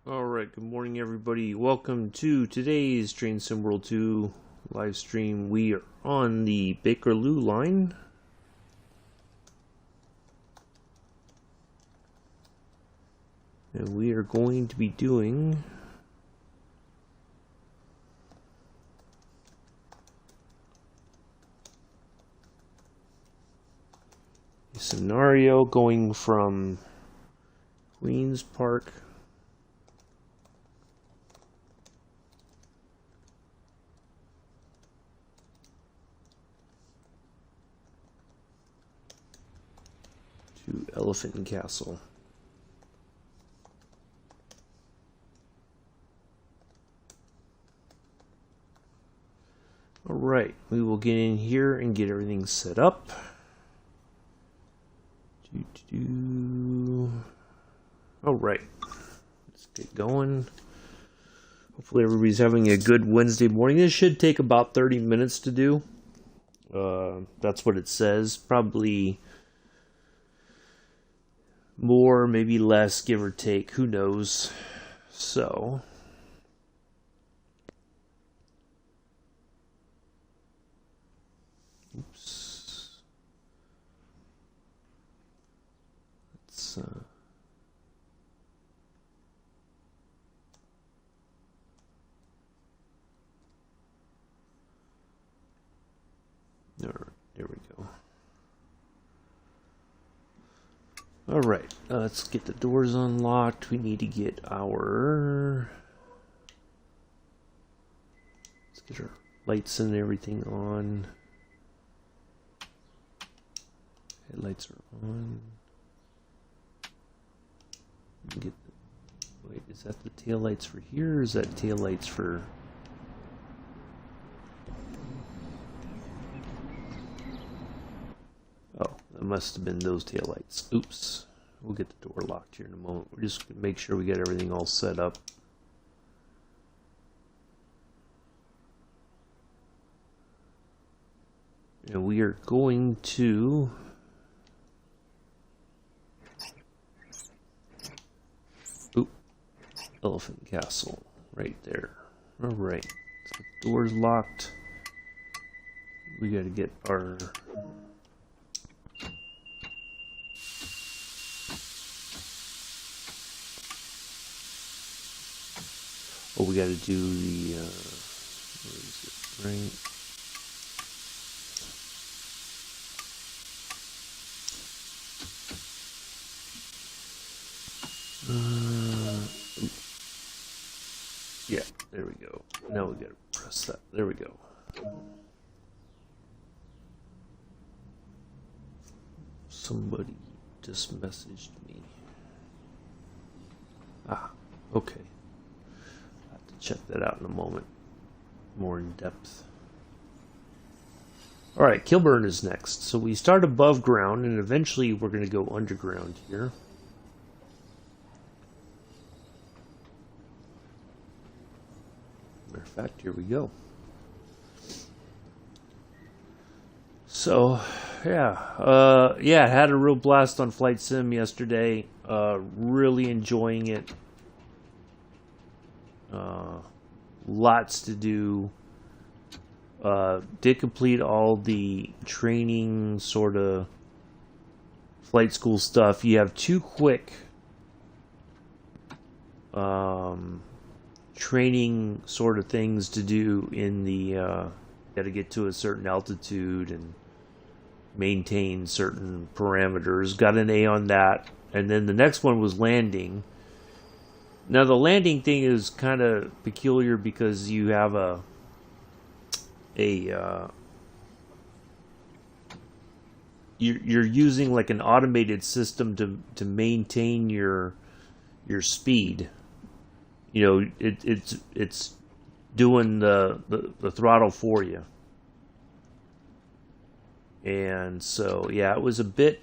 Alright, good morning everybody. Welcome to today's Train Sim World 2 live stream. We are on the Bakerloo line. And we are going to be doing a scenario going from Queen's Park to Elephant and Castle. Alright, we will get in here and get everything set up. Alright, let's get going. Hopefully everybody's having a good Wednesday morning. This should take about 30 minutes to do. That's what it says. Probably more, maybe less, give or take. Who knows? So oops. Let's there we go. Alright, let's get the doors unlocked. We need to get our... Let's get our lights and everything on. Headlights are on. Get the... Wait, is that the tail lights for here, or is that tail lights for... Oh, that must have been those taillights. Oops. We'll get the door locked here in a moment. We're just going to make sure we get everything all set up. And we are going to... Oop. Elephant Castle. Right there. Alright. So the door's locked. We got to get our... Oh, we got to do the, where is it, right? Yeah, there we go. Now we got to press that. There we go. Somebody just messaged me. Ah, okay. Check that out in a moment, more in depth. Alright, Kilburn is next. So we start above ground and eventually we're going to go underground here. Matter of fact, here we go. So, yeah, had a real blast on Flight Sim yesterday. Really enjoying it. Lots to do. Did complete all the training sort of flight school stuff. You have two quick training sort of things to do in the got to get to a certain altitude and maintain certain parameters. Got an A on that. And then the next one was landing. Now the landing thing is kind of peculiar because you have you're using like an automated system to maintain your speed. You know, it's doing the throttle for you. And so yeah, it was a bit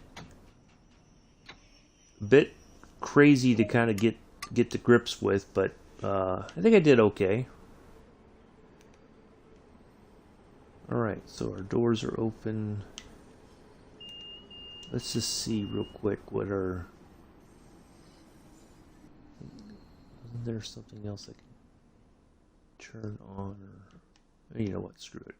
crazy to kind of get to grips with, but I think I did okay. Alright, so our doors are open. Let's just see real quick what our Isn't there something else I can turn on? Or you know what? Screw it.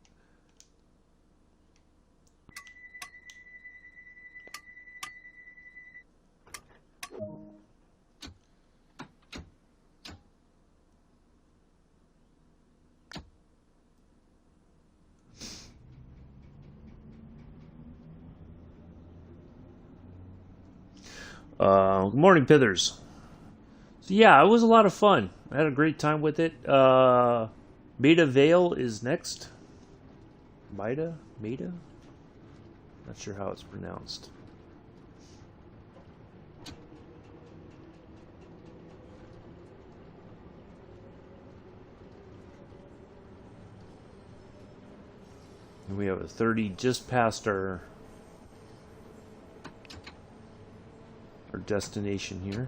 Good morning, Pithers. So yeah, it was a lot of fun. I had a great time with it. Maida Vale is next. Maida? Not sure how it's pronounced. And we have a 30 just past our destination here.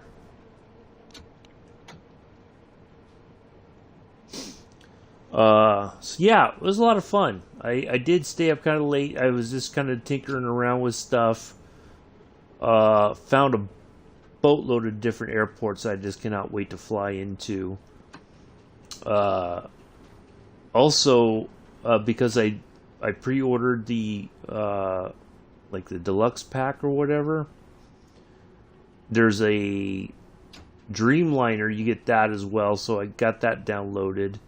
So yeah, it was a lot of fun. I did stay up kind of late. I was just kind of tinkering around with stuff. Found a boatload of different airports I just cannot wait to fly into. Also, because I pre-ordered the like the deluxe pack or whatever. There's a Dreamliner, you get that as well, so I got that downloaded.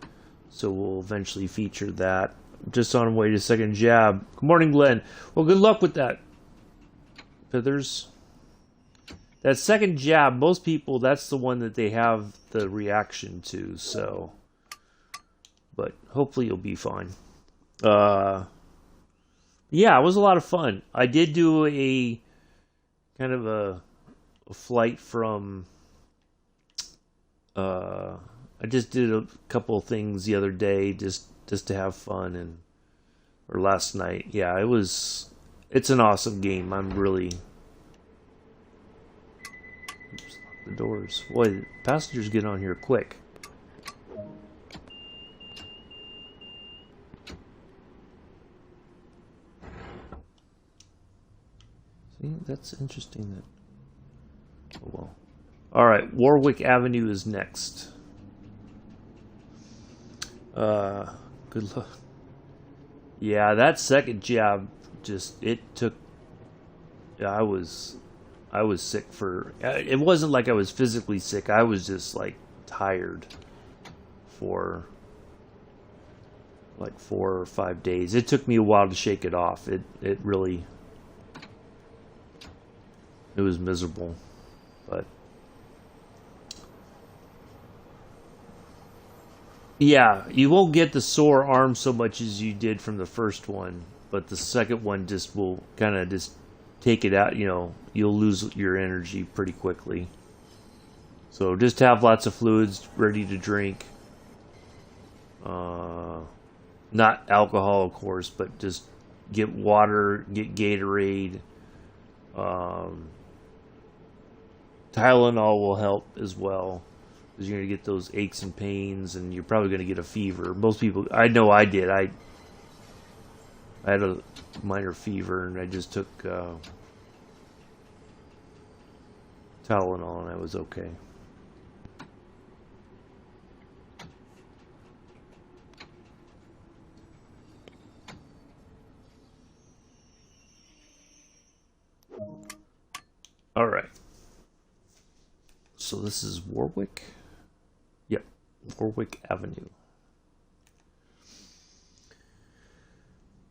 So we'll eventually feature that. Just on my way to second jab. Good morning, Glenn. Well, good luck with that, Pithers. That second jab, most people, that's the one that they have the reaction to, so. But hopefully you'll be fine. Yeah, it was a lot of fun. I did do a kind of a flight from I just did a couple things the other day just to have fun, or last night. Yeah, it's an awesome game. I'm really oops, lock the doors. Boy, passengers get on here quick. See, that's interesting that. Oh well. Alright, Warwick Avenue is next. Good luck. Yeah, that second jab it took. I was sick for. It wasn't like I was physically sick. I was just like tired for like 4 or 5 days. It took me a while to shake it off. It really. It was miserable, but. Yeah, you won't get the sore arm so much as you did from the first one, but the second one just will kind of just take it out. You know, you'll lose your energy pretty quickly. So just have lots of fluids ready to drink. Not alcohol, of course, but just get water, get Gatorade. Tylenol will help as well. Because you're going to get those aches and pains, and you're probably going to get a fever. Most people, I know I did. I had a minor fever, and I just took Tylenol, and I was okay. All right. So this is Warwick. Yep, Warwick Avenue.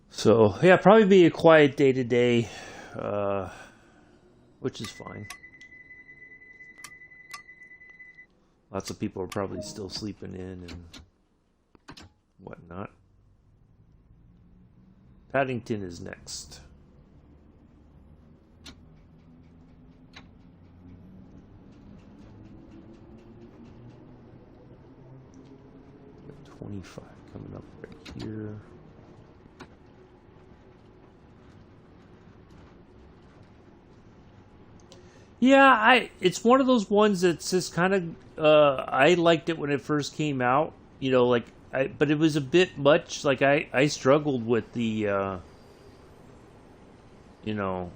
So yeah, probably be a quiet day today, which is fine. Lots of people are probably still sleeping in and whatnot. Paddington is next. 25 coming up right here. Yeah, it's one of those ones that's just kind of I liked it when it first came out, you know, like but it was a bit much. Like I struggled with the you know,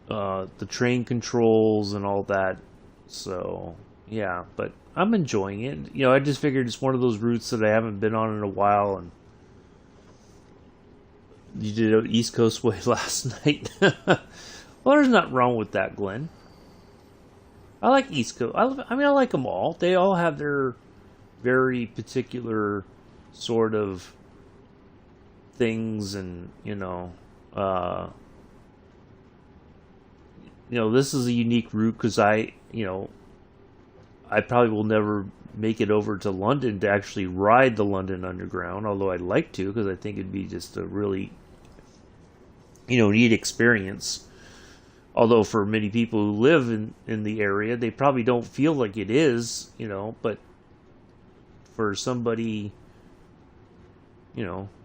the train controls and all that. So, yeah, but I'm enjoying it. You know, I just figured it's one of those routes that I haven't been on in a while, and you did it East Coast way last night. Well, there's nothing wrong with that, Glenn. I like East Coast. I mean, I like them all. They all have their very particular sort of things, and uh, this is a unique route because I probably will never make it over to London to actually ride the London Underground, although I'd like to because I think it'd be just a really, neat experience. Although for many people who live in the area, they probably don't feel like it is, but for somebody,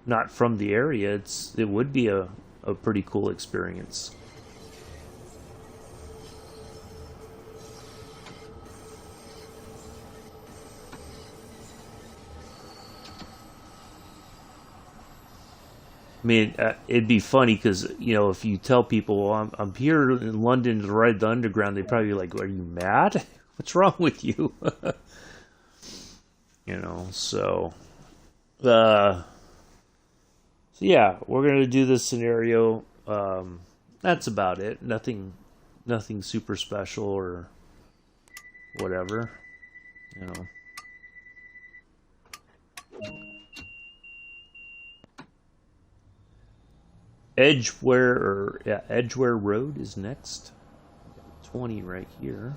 not from the area, it would be a pretty cool experience. I mean, it'd be funny because if you tell people, well, I'm here in London to ride the Underground, they'd probably be like, "Are you mad? What's wrong with you?" So, uh, so yeah, we're gonna do this scenario. That's about it. Nothing super special or whatever. You know. Edgware Road is next. 20 right here.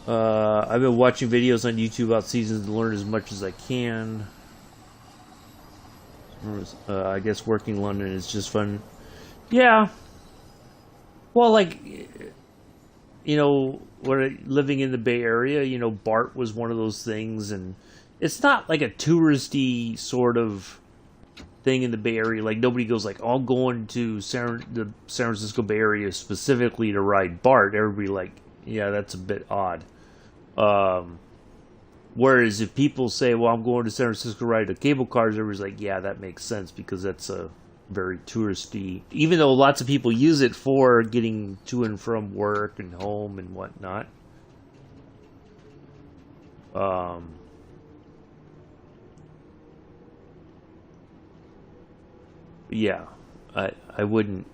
I've been watching videos on YouTube about seasons to learn as much as I can. I guess working in London is just fun. Yeah. Well, like, living in the Bay Area, BART was one of those things, and it's not like a touristy sort of thing in the Bay Area. Like, nobody goes like, "Oh, I'm going to the San Francisco Bay Area specifically to ride BART." Everybody like, yeah, that's a bit odd. Um, Whereas if people say, "Well, I'm going to San Francisco to ride the cable cars," everybody's like, "Yeah, that makes sense because that's a very touristy." Even though lots of people use it for getting to and from work and home and whatnot. Um, yeah, I wouldn't,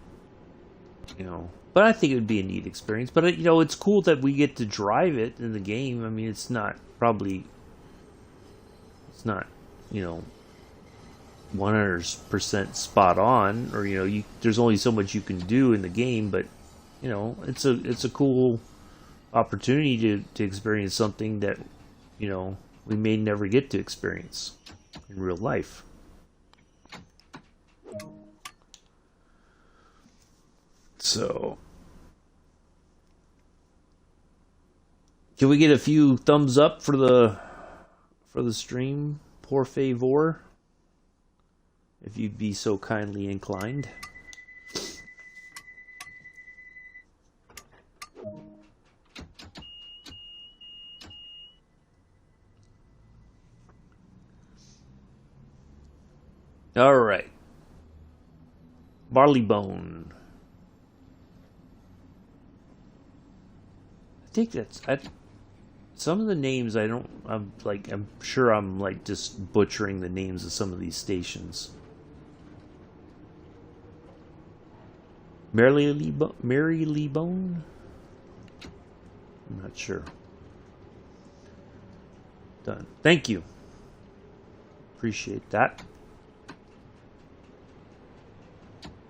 but I think it would be a neat experience. But it's cool that we get to drive it in the game. I mean, it's not, you know, 100% spot on, or there's only so much you can do in the game, but it's a cool opportunity to experience something that we may never get to experience in real life. So, can we get a few thumbs up for the stream, por favor, if you'd be so kindly inclined? All right, barley bone. I think some of the names I don't. I'm sure I'm like just butchering the names of some of these stations. Mary Lee Bone. I'm not sure. Done. Thank you. Appreciate that.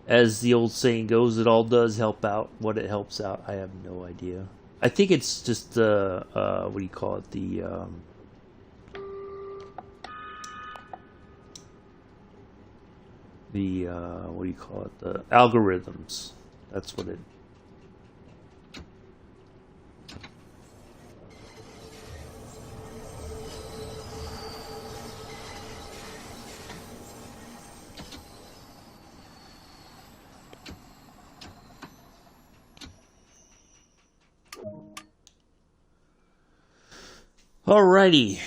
As the old saying goes, it all does help out. What it helps out, I have no idea. I think it's just the what do you call it? The what do you call it? The algorithms. That's what it. Alrighty.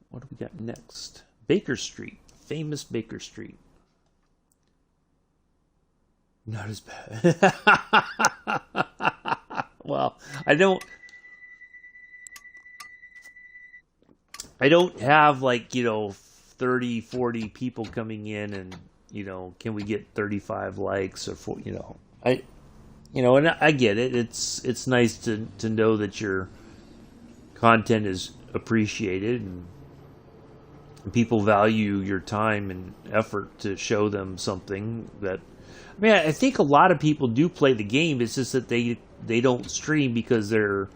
What do we got next? Baker Street. Famous Baker Street. Not as bad. Well, I don't have like, 30, 40 people coming in and, can we get 35 likes or and I get it. It's nice to know that your content is appreciated and people value your time and effort to show them something that. I mean, I think a lot of people do play the game. It's just that they don't stream because they're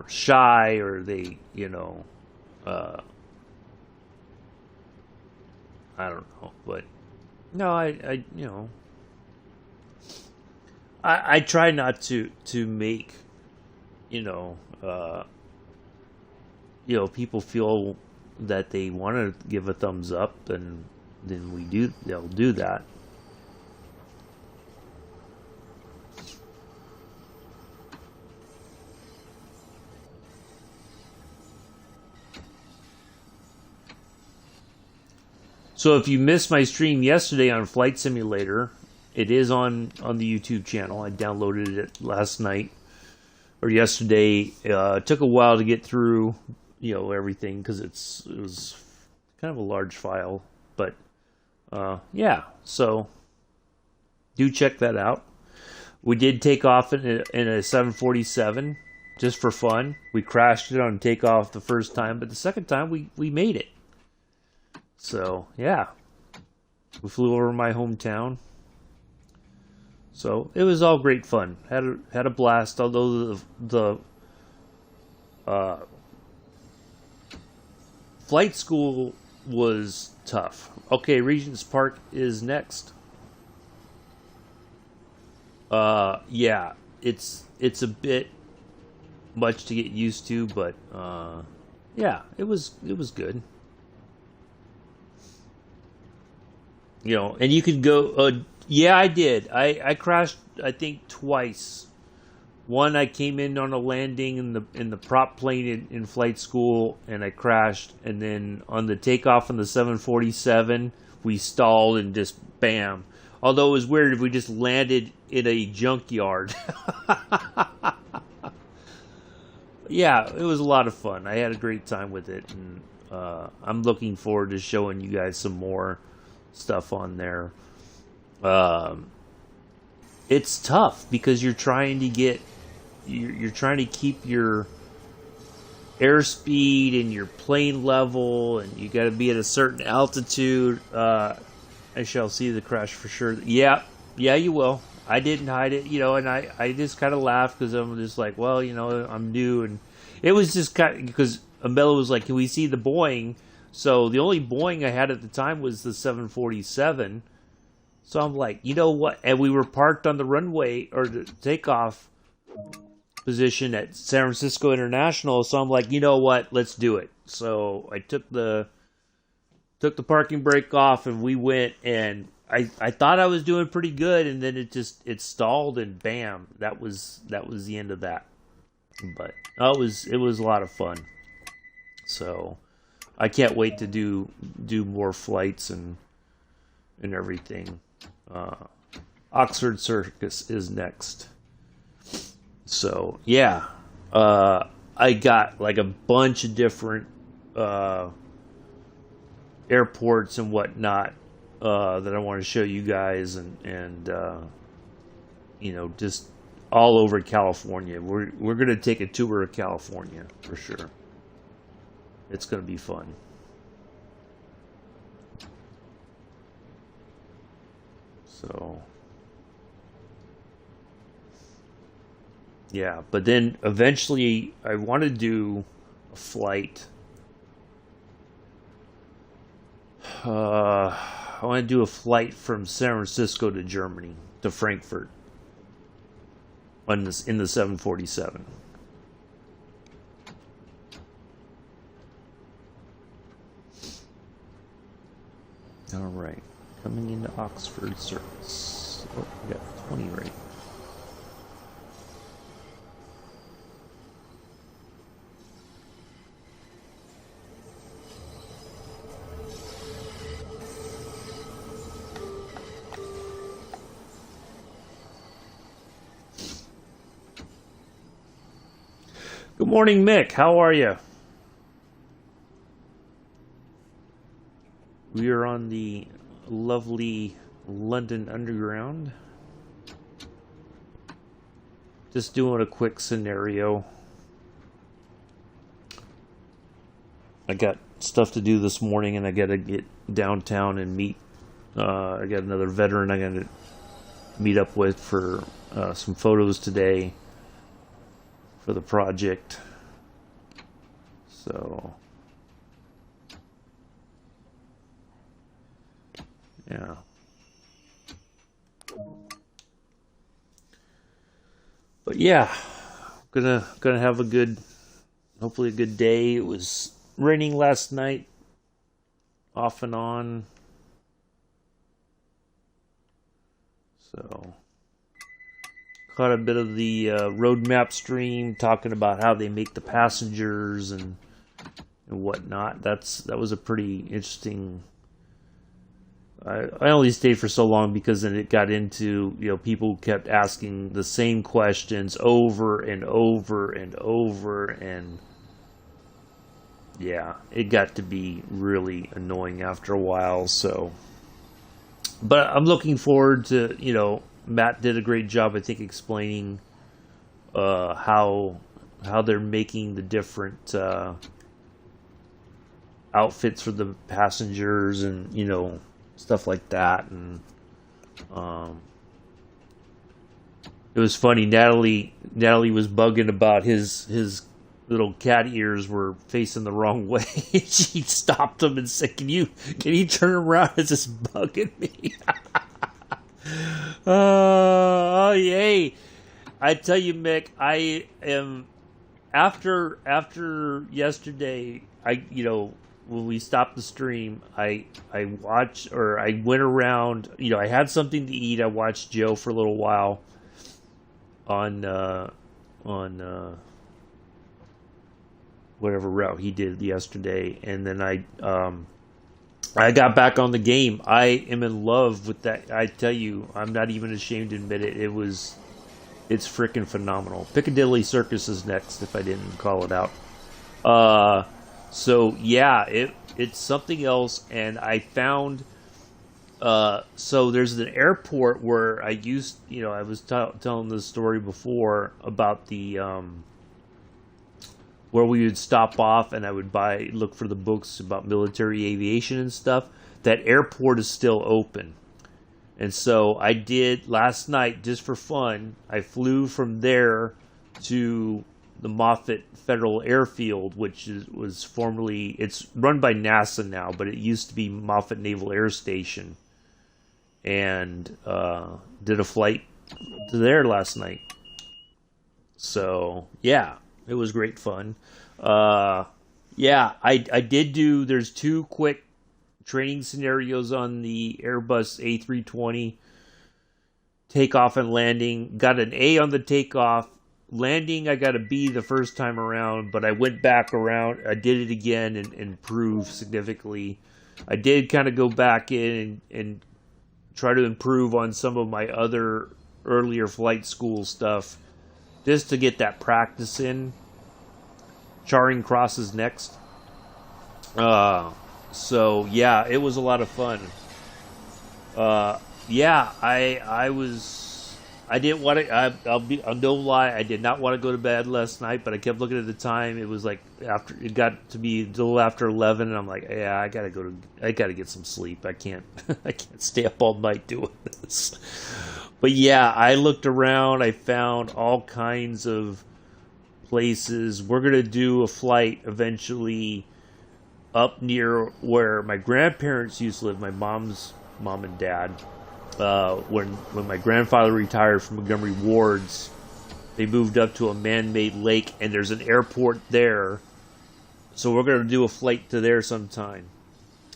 shy or they, I don't know, but no, I try not to make, you know, uh, people feel that they want to give a thumbs up, and then they'll do that. So if you missed my stream yesterday on Flight Simulator, it is on the YouTube channel. I downloaded it last night or yesterday. It took a while to get through, everything because it was kind of a large file. But yeah, so do check that out. We did take off in a 747 just for fun. We crashed it on takeoff the first time, but the second time we made it. So yeah, we flew over my hometown. So it was all great fun. Had a blast. Although the uh, flight school was tough. Okay, Regent's Park is next. Yeah, it's a bit much to get used to, but yeah, it was good. And you could go. Yeah, I did. I crashed. I think twice. One, I came in on a landing in the prop plane in flight school, and I crashed. And then on the takeoff on the 747, we stalled and just bam. Although it was weird if we just landed in a junkyard. Yeah, it was a lot of fun. I had a great time with it, and I'm looking forward to showing you guys some more stuff on there. Um, it's tough because you're trying to keep your airspeed and your plane level, and you got to be at a certain altitude. I shall see the crash for sure. Yeah, yeah, you will. I didn't hide it, and I just kind of laughed because I'm just like, well, I'm new, and it was just kind of because Amela was like, can we see the Boeing? So the only Boeing I had at the time was the 747. So I'm like, you know what? And we were parked on the runway or the takeoff position at San Francisco International. So I'm like, you know what? Let's do it. So I took the parking brake off and we went, and I thought I was doing pretty good, and then it stalled, and bam, that was the end of that. But it was a lot of fun. So I can't wait to do more flights and everything. Oxford Circus is next. So yeah, I got like a bunch of different airports and whatnot that I want to show you guys, and just all over California. We're gonna take a tour of California for sure. It's gonna be fun. So yeah, but then eventually I want to do a flight. I want to do a flight from San Francisco to Germany to Frankfurt in the 747. All right, coming into Oxford Circus. Oh, we got 20 right. Good morning, Mick. How are you? We are on the lovely London Underground. Just doing a quick scenario. I got stuff to do this morning, and I got to get downtown and meet. I got another veteran I got to meet up with for some photos today for the project. So, yeah. But yeah, gonna have a good, hopefully a good day. It was raining last night, off and on. So caught a bit of the roadmap stream talking about how they make the passengers and whatnot. That was a pretty interesting. I only stayed for so long because then it got into, people kept asking the same questions over and over and over, and yeah, it got to be really annoying after a while. So, but I'm looking forward to, Matt did a great job, I think, explaining how they're making the different outfits for the passengers and stuff like that. And it was funny. Natalie was bugging about his little cat ears were facing the wrong way. She stopped him and said, "Can you turn around? It's just bugging me." Oh, yay! I tell you, Mick, I am after yesterday. When we stopped the stream, I watched, or I went around. I had something to eat. I watched Joe for a little while on whatever route he did yesterday, and then I got back on the game. I am in love with that. I tell you, I'm not even ashamed to admit it. It's freaking phenomenal. Piccadilly Circus is next, if I didn't call it out. So yeah, it's something else, and I found. So there's an airport where I was telling this story before about the where we would stop off and I would look for the books about military aviation and stuff. That airport is still open. And so I did last night, just for fun, I flew from there to the Moffett Federal Airfield, which was formerly, it's run by NASA now, but it used to be Moffett Naval Air Station. And did a flight to there last night. So, yeah. It was great fun. Yeah, I did do, there's 2 quick training scenarios on the Airbus A320. Takeoff and landing. Got an A on the takeoff. Landing, I got a B the first time around, but I went back around. I did it again and improved significantly. I did kind of go back in and try to improve on some of my other earlier flight school stuff, just to get that practice in. Charing Cross is next. So yeah, it was a lot of fun. Yeah, I didn't want to. I'll no lie. I did not want to go to bed last night, but I kept looking at the time. It was like after it got to be a little after 11, and I'm like, yeah, I gotta get some sleep. I can't I can't stay up all night doing this. But yeah, I looked around. I found all kinds of places. We're gonna do a flight eventually up near where my grandparents used to live. My mom's mom and dad. When my grandfather retired from Montgomery Wards, they moved up to a man-made lake, and there's an airport there. So we're gonna do a flight to there sometime.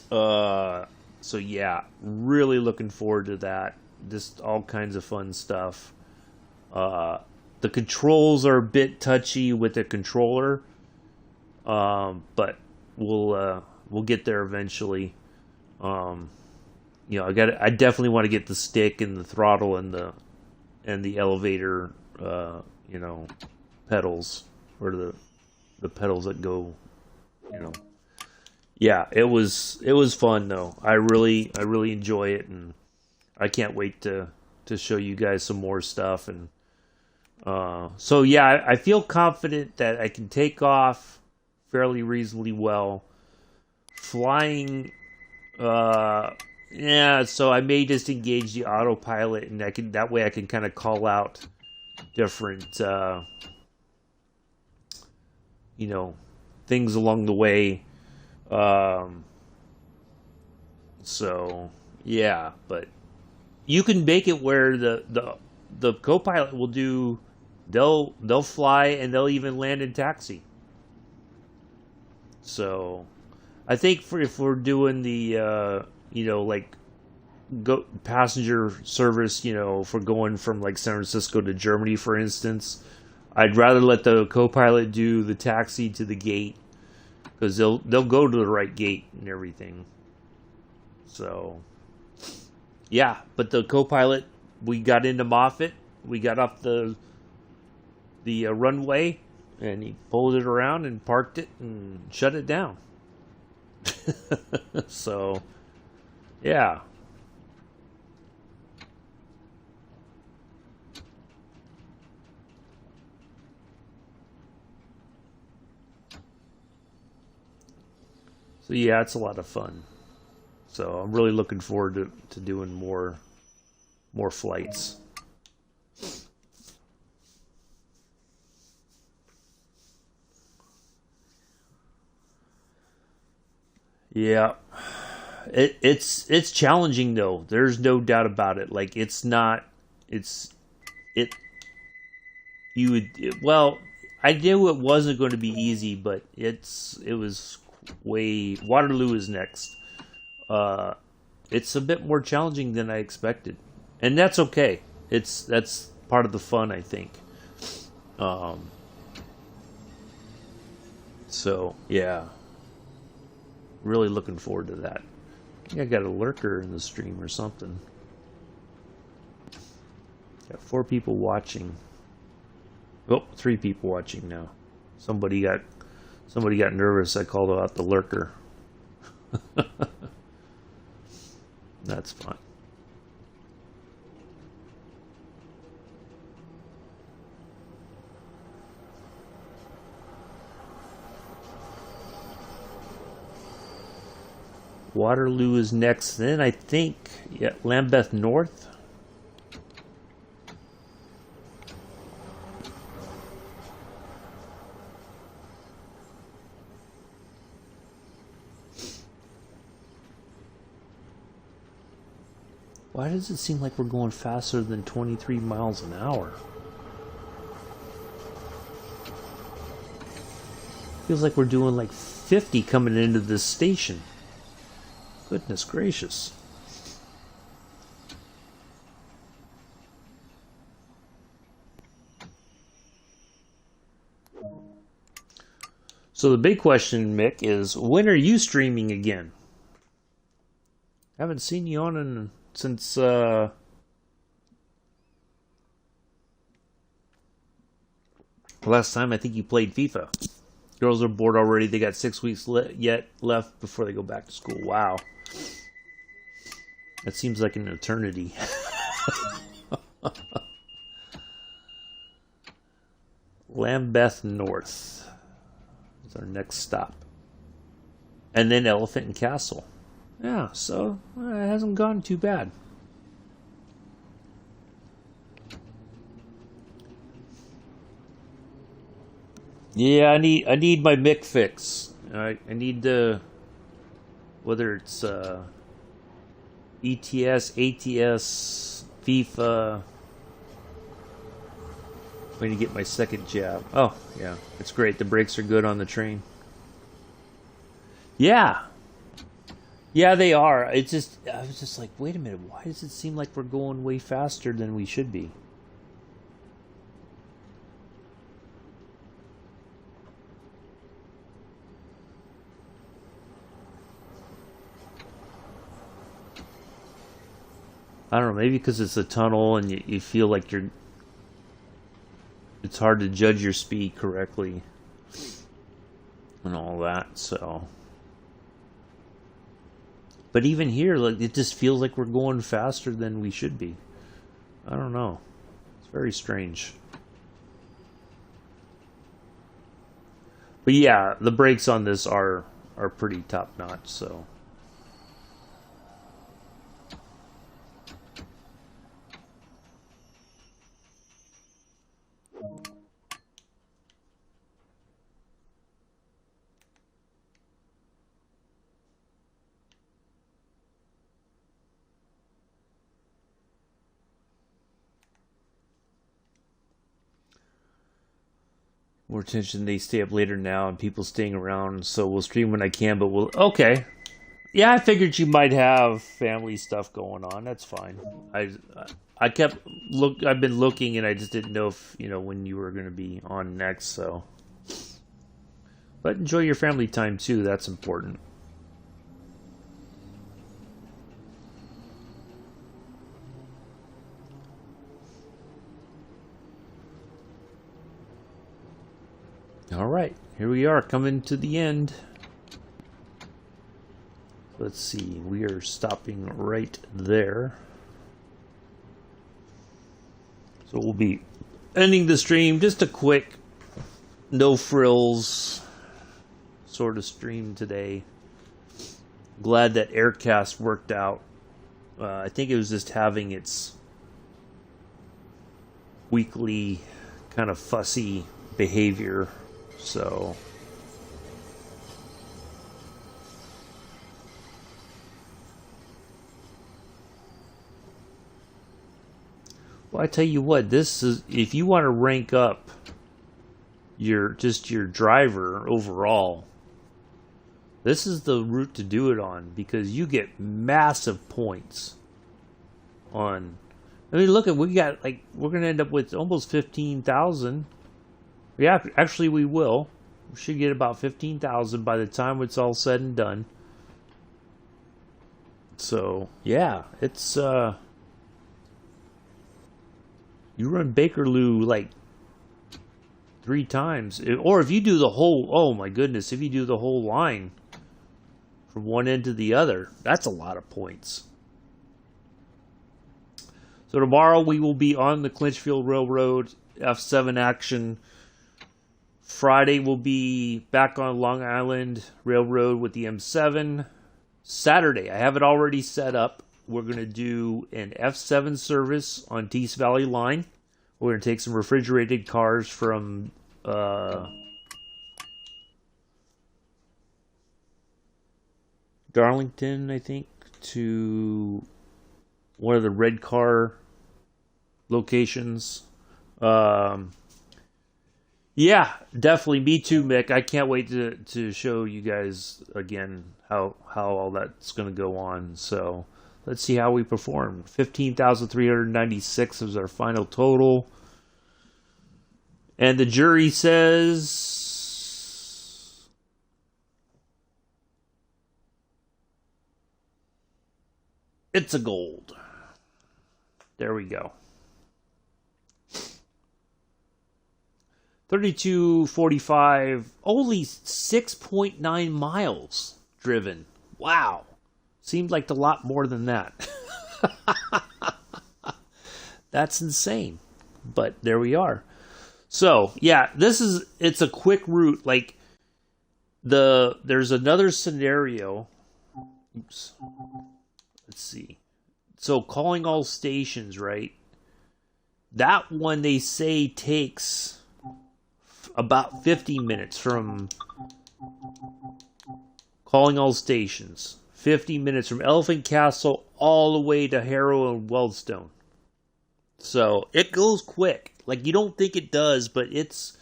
So yeah, really looking forward to that. Just all kinds of fun stuff. The controls are a bit touchy with the controller, but we'll get there eventually. I definitely want to get the stick and the throttle and the elevator, pedals, or the the pedals that go, you know. Yeah, it was fun though. I really enjoy it, and I can't wait to show you guys some more stuff. And so yeah, I feel confident that I can take off fairly reasonably well. Flying, yeah. So I may just engage the autopilot, and I can that way I can kind of call out different, you know, things along the way. Um, so yeah, but you can make it where the co-pilot will do. They'll fly and they'll even land in taxi. So I think for if we're doing the you know, like go passenger service, you know, for going from like San Francisco to Germany, for instance, I'd rather let the co-pilot do the taxi to the gate because they'll go to the right gate and everything. So yeah, but the co-pilot, we got into Moffett, we got off the runway, and he pulled it around and parked it and shut it down. So yeah. So yeah, it's a lot of fun. So I'm really looking forward to doing more flights. Yeah. It's challenging though. There's no doubt about it. Like it's not it's it you would well, I knew it wasn't going to be easy, but it was way Waterloo is next. Uh it's a bit more challenging than I expected. And that's okay. That's part of the fun, I think. Um so, yeah. Really looking forward to that. I think I got a lurker in the stream or something. Got 4 people watching. Oh, 3 people watching now. Somebody got nervous. I called out the lurker. That's fine. Waterloo is next. Then I think, yeah, Lambeth North. Why does it seem like we're going faster than 23 miles an hour? Feels like we're doing like 50 coming into this station. Goodness gracious. So the big question, Mick, is when are you streaming again? Haven't seen you on since last time I think you played FIFA. Girls are bored already. They got 6 weeks yet left before they go back to school. Wow. That seems like an eternity. Lambeth North is our next stop. And then Elephant and Castle. Yeah, so it hasn't gone too bad. Yeah, I need my Mick fix. I need to, whether it's ETS, ATS, FIFA. I'm going to get my second jab. Oh, yeah, it's great. The brakes are good on the train. Yeah, yeah, they are. It's just I was just like, wait a minute, why does it seem like we're going way faster than we should be? I don't know, maybe because it's a tunnel and you feel like it's hard to judge your speed correctly. and all that. So, but even here, like, it just feels like we're going faster than we should be. I don't know. It's very strange. But yeah, the brakes on this are pretty top notch. So. More attention, they stay up later now, and people staying around. So we'll stream when I can, but we'll okay. Yeah, I figured you might have family stuff going on. That's fine. I kept look. I've been looking, and I just didn't know if when you were going to be on next. So, but enjoy your family time too. That's important. All right, here we are coming to the end. Let's see, we are stopping right there. So we'll be ending the stream. Just a quick, no frills sort of stream today. Glad that Aircast worked out. I think it was just having its weekly kind of fussy behavior. So well, I tell you what, this is, if you want to rank up your driver overall, this is the route to do it on, because you get massive points on. I mean, look at, we got, like, we're going to end up with almost 15,000. Yeah, actually we will. We should get about 15,000 by the time it's all said and done. So, yeah, it's, you run Bakerloo like 3 times. Or if you do the whole, oh my goodness, if you do the whole line from one end to the other, that's a lot of points. So tomorrow we will be on the Clinchfield Railroad, F7 action. Friday we'll be back on Long Island Railroad with the M7. Saturday, I have it already set up. We're going to do an F7 service on Tees Valley Line. We're going to take some refrigerated cars from Darlington, I think, to one of the red car locations. Yeah, definitely. Me too, Mick. I can't wait to show you guys again how all that's going to go on. So let's see how we perform. 15,396 is our final total. And the jury says it's a gold. There we go. 3245, only 6.9 miles driven. Wow. Seemed like a lot more than that. That's insane. But there we are. So, yeah, it's a quick route. Like, there's another scenario. Oops. Let's see. So, calling all stations, right? That one, they say, takes about 50 minutes from calling all stations. 50 minutes from Elephant Castle all the way to Harrow and Wealdstone. So it goes quick. Like, you don't think it does, but it's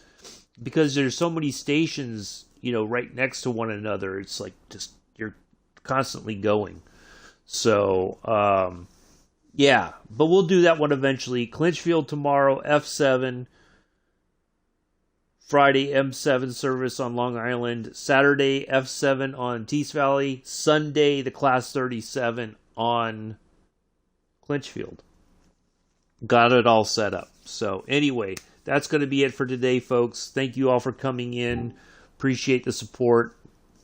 because there's so many stations, right next to one another. It's like just you're constantly going. So, yeah, but we'll do that one eventually. Clinchfield tomorrow, F7. Friday, M7 service on Long Island. Saturday, F7 on Tees Valley. Sunday, the Class 37 on Clinchfield. Got it all set up. So anyway, that's going to be it for today, folks. Thank you all for coming in. Appreciate the support.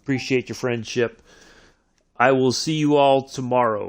Appreciate your friendship. I will see you all tomorrow.